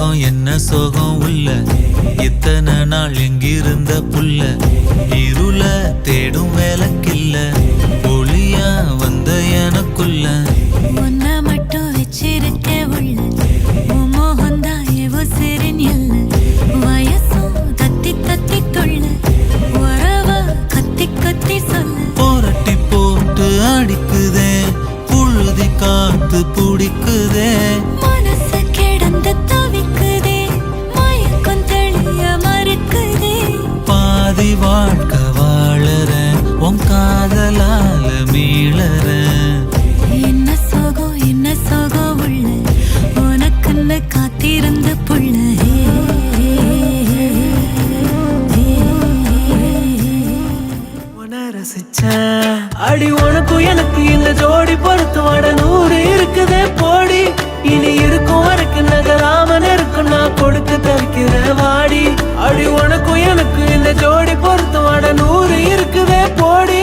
பக்கம் என்ன சோகம் உள்ள இத்தனை நாள் எங்கிருந்த புல்ல இருள தேடும் வேலைக்கில்ல ஒளியா வந்த எனக்குள்ள உன்னை மட்டும் வச்சிருக்க உள்ள உன் மோகந்தான் எவோ சிறின் எல்ல வயசும் தத்தி தத்தி தொள்ள உறவ கத்தி கத்தி சொல்ல போரட்டி போட்டு அடிக்குதே புழுதி காத்து பிடிக்குதே மனசு கிடந்து தவிக்குதே மயக்கம் தெளிய மறுக்குதே பாதி வாழ்க்கை வாழறேன் உன் காதலால மீளறேன் என்ன சோகம் உள்ள உனக்குன்னு காத்திருந்த புள்ள ரசிச்சேன் அடி உனக்கும் எனக்கு இந்த ஜோடி பொறுத்து வட 100 இருக்குதே போடி இனி இருக்கும் வரைக்கும் நகராமன் இருக்கும் நான் கொடுக்க தவிக்கிற வாடி அடி உனக்கும் எனக்கு இந்த ஜோடி பொறுத்து வட 100 இருக்குதே போடி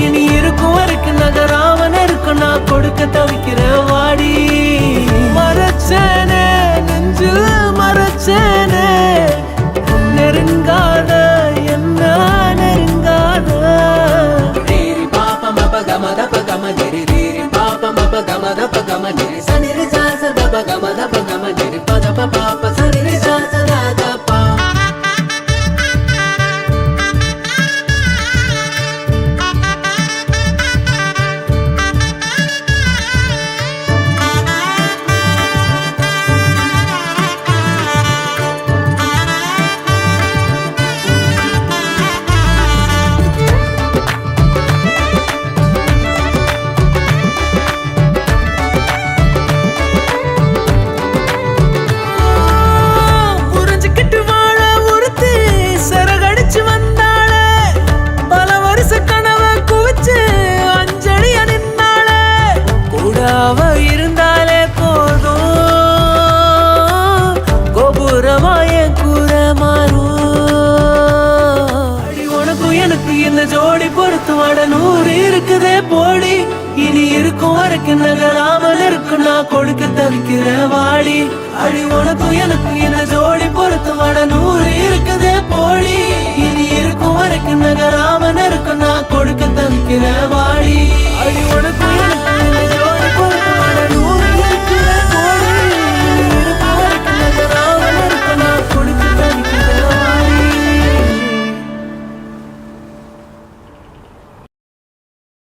இனி இருக்கும் வரைக்கும் நகராமன் இருக்கும் நான் கொடுக்க தவிக்கிற வாடி மறைச்சேனே நெஞ்சில் மறைச்சேனே நெருங்காத என்ன நெருங்காத இருந்தாலே போதும் கோபுரமாய கூற மாறும் அடி உனக்கும் எனக்கு இந்த ஜோடி பொறுத்து வட 100 இருக்குதே போடி இனி இருக்கும் வரைக்கும் நகராமல் இருக்கும் நான் கொடுக்க தவிக்கிற வாடி அடி உனக்கும் எனக்கு இந்த ஜோடி பொறுத்து வட 100